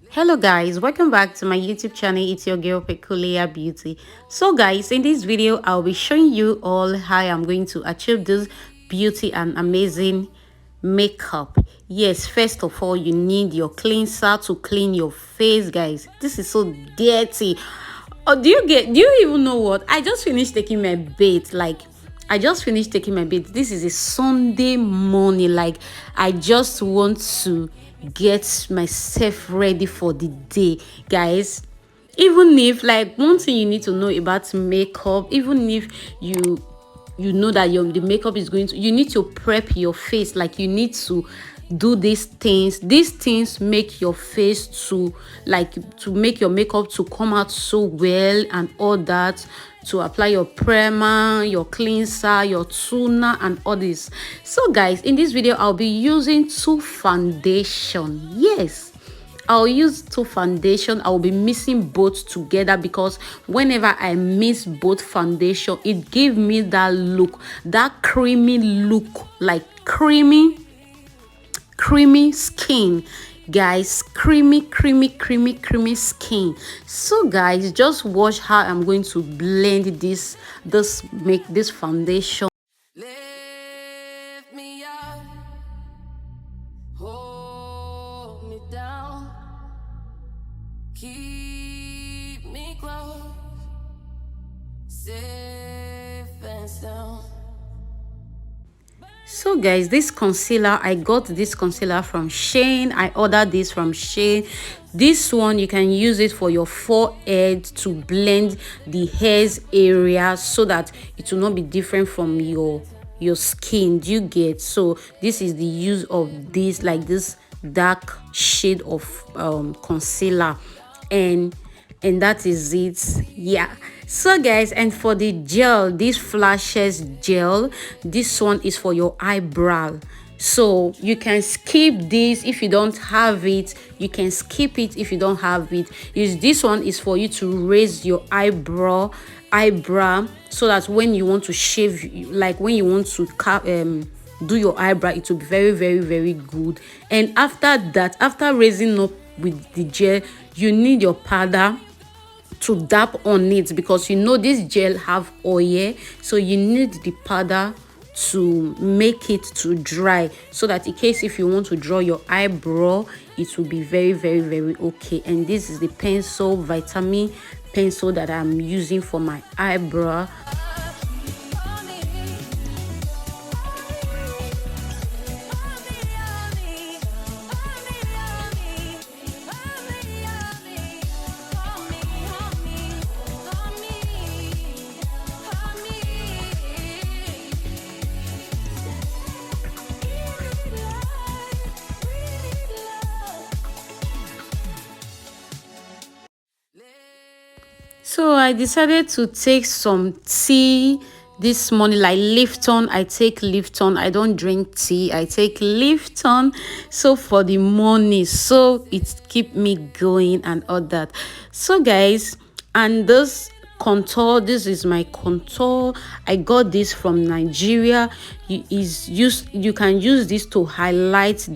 Hello guys, welcome back to my YouTube channel. It's your girl Peculiar Beauty. So guys, in this video I'll be showing you all how I'm going to achieve this beauty and amazing makeup. Yes, first of all, you need your cleanser to clean your face, guys. This is so dirty. Oh, do you even know what? I just finished taking my bath. This is a Sunday morning. Like, I just want to get myself ready for the day, guys. Even if, like, one thing you need to know about makeup, even if you know that the makeup is going to, you need to prep your face. Like, you need to do these things make your face to make your makeup to come out so well, and all that, to apply your primer, your cleanser, your toner, and all this. So guys, in this video I'll be using two foundation. Yes, I'll use two foundation. I'll be mixing both together, because whenever I mix both foundation, it gives me that look, that creamy look, like creamy skin, guys. Creamy skin. So guys, just watch how I'm going to blend this foundation. Lift me up, hold me down, keep me close, safe and sound. So guys, this concealer, I got this concealer from Shein. I ordered this from Shein. This one, you can use it for your forehead to blend the hairs area, so that it will not be different from your skin. Do you get? So this is the use of this, like this dark shade of concealer, and that is it. Yeah. So guys, and for the gel, this flashes gel, this one is for your eyebrow. So you can skip this if you don't have it. You can skip it if you don't have it. This one is for you to raise your eyebrow, so that when you want to shave, like when you want to do your eyebrow, it will be very good. And after that, after raising up with the gel, you need your powder to dab on it, because you know this gel have oil, so you need the powder to make it to dry, so that in case if you want to draw your eyebrow, it will be very okay. And this is the pencil, vitamin pencil, that I'm using for my eyebrow. So I decided to take some tea this morning, like Lipton. I take Lipton. I don't drink tea. I take Lipton. So for the morning, so it keep me going and all that. So guys, and this contour, this is my contour. I got this from Nigeria. You can use this to highlight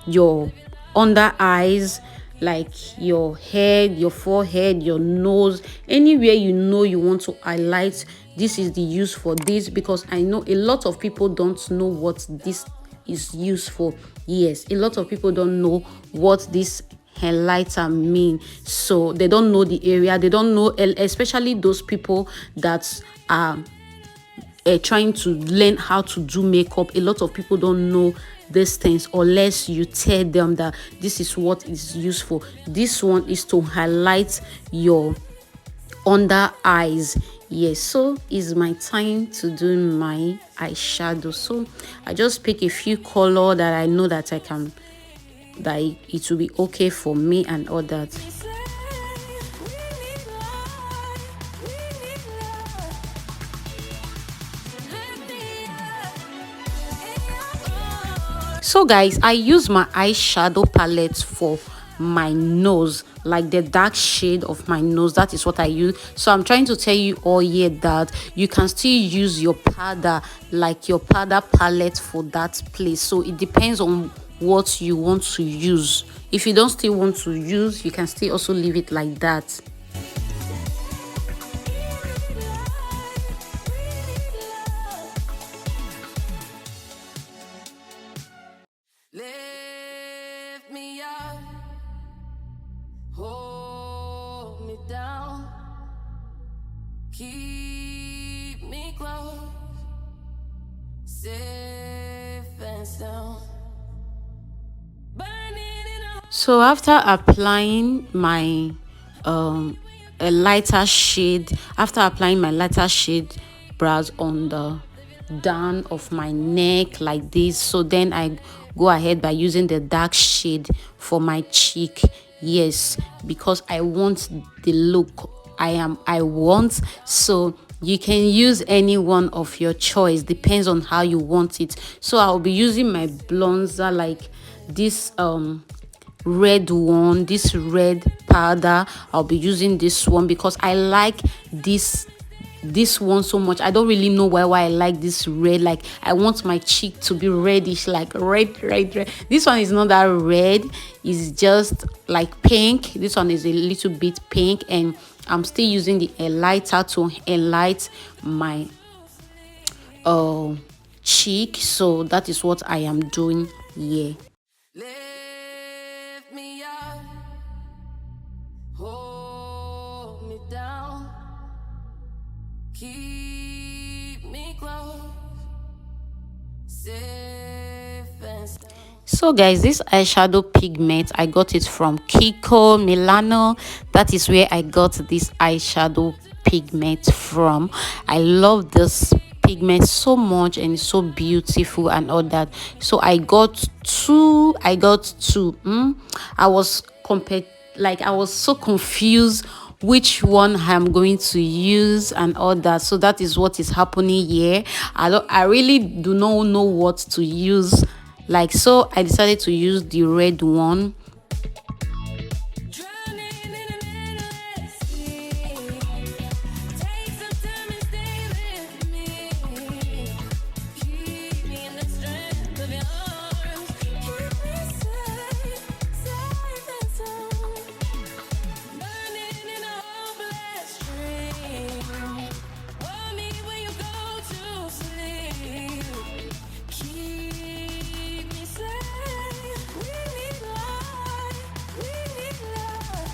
your under eyes, like your head, your forehead, your nose, anywhere you know you want to highlight. This is the use for this, because I know a lot of people don't know what this is used for. Yes, a lot of people don't know what this highlighter mean, so they don't know the area. They don't know, especially those people that are trying to learn how to do makeup. A lot of people don't know these things unless you tell them that this is what is used for. This one is to highlight your under eyes. Yes, so it's my time to do my eyeshadow. So I just pick a few color that I know that I can, that it will be okay for me and all that. So guys, I use my eyeshadow palette for my nose, like the dark shade of my nose. That is what I use. So I'm trying to tell you all here that you can still use your powder, like your powder palette for that place. So it depends on what you want to use. If you don't still want to use, you can still also leave it like that. Lift me up, hold me down, keep me close, safe and sound. Burning in a So after applying my a lighter shade, brows on the down of my neck like this, so then I go ahead by using the dark shade for my cheek. Yes, because I want the look I want. So you can use any one of your choice, depends on how you want it. So I'll be using my bronzer, like this red one, this red powder. I'll be using this one because I like this one so much. I don't really know why I like this red. Like, I want my cheek to be reddish, like red. This one is not that red, it's just like pink. This one is a little bit pink, and I'm still using the highlighter to highlight my cheek. So that is what I am doing here. lift me up, hold me down, keep me close, safe and sound. So guys, this eyeshadow pigment, I got it from Kiko Milano. That is where I got this eyeshadow pigment from. I love this pigment so much, and it's so beautiful and all that. So I got two. I was I was so confused which one I'm going to use and all that. So that is what is happening here. I really do not know what to use. Like, so I decided to use the red one. Drowning in an endless sea. Take some time and stay with me. Keep me in the strength of your arms. Keep me safe and sound. Burning in a hopeless dream. Hold me when you go to sleep. Keep me safe. We need light. We need love.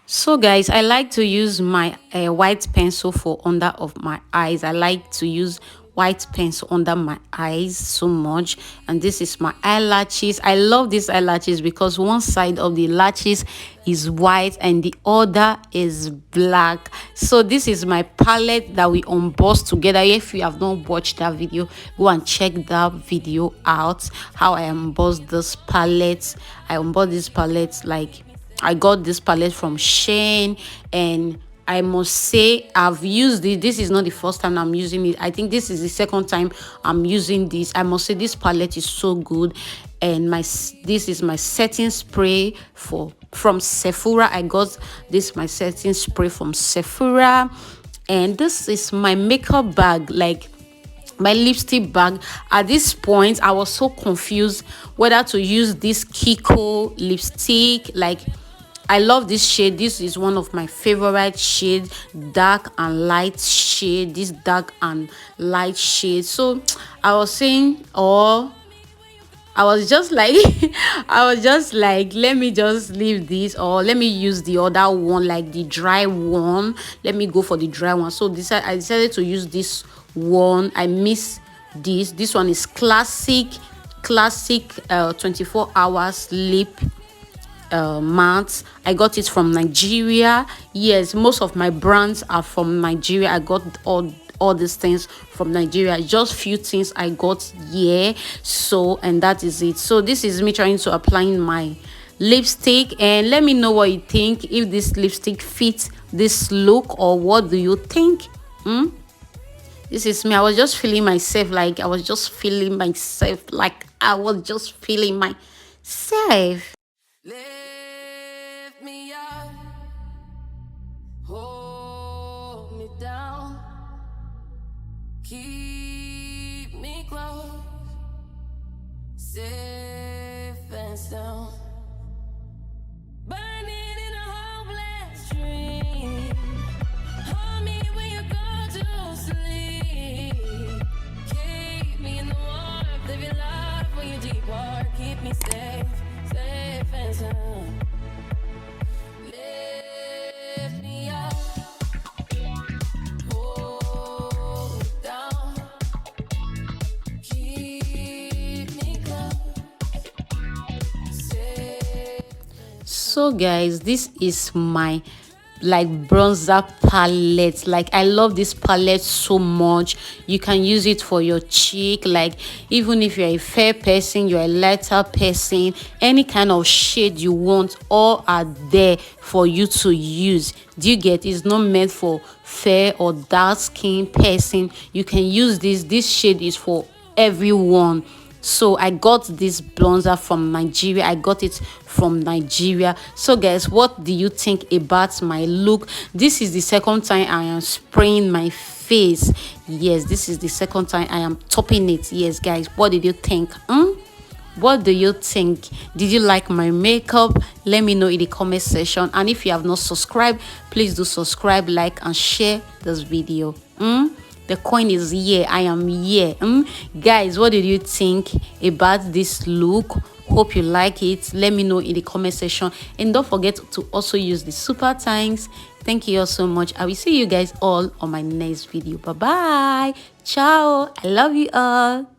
So guys, I like to use my white pencil for under of my eyes. I like to use white pencil under my eyes so much. And this is my eyelashes. I love these eyelashes because one side of the lashes is white and the other is black. So this is my palette that we unboxed together. If you have not watched that video, go and check that video out, how I unboxed this palette. I unboxed this palette, like, I got this palette from Shein, and I must say I've used it. This is not the first time I'm using it. I think this is the second time I'm using this. I must say this palette is so good. And this is my setting spray from Sephora. I got my setting spray from Sephora. And this is my makeup bag, like my lipstick bag. At this point, I was so confused whether to use this Kiko lipstick. Like, I love this shade. This is one of my favorite shade, dark and light shade. This dark and light shade. So I was saying, or I was just like let me just leave this, or let me use the other one, like the dry one. Let me go for the dry one. So I decided to use this one. I miss this. This one is classic 24 hours lip matte. I got it from Nigeria. Yes, most of my brands are from Nigeria. I got all these things from Nigeria. Just few things I got here. So, and that is it. So this is me trying to apply my lipstick, and let me know what you think, if this lipstick fits this look, or what do you think? This is me. I was just feeling myself, like I was just feeling myself. Lift me up, hold me down, keep me close, safe and down. Burning in a hopeless dream. Hold me when you go to sleep. Keep me in the warmth of your love when you depart. Keep me safe, safe and sound. Lift me up, hold me down. Keep me close, safe. So guys, this is my like bronzer palette. Like I love this palette so much. You can use it for your cheek, like even if you're a fair person, you're a lighter person, any kind of shade you want, all are there for you to use. Do you get? It's not meant for fair or dark skin person. You can use this shade is for everyone. So I got this bronzer from Nigeria. I got it from Nigeria. So guys, what do you think about my look? This is the second time I am spraying my face. Yes, this is the second time I am topping it. Yes guys, what did you think? What do you think? Did you like my makeup? Let me know in the comment section. And if you have not subscribed, please do subscribe, like and share this video. The coin is here. I am here. Guys, what did you think about this look? Hope you like it. Let me know in the comment section. And don't forget to also use the super thanks. Thank you all so much. I will see you guys all on my next video. Bye bye. Ciao. I love you all.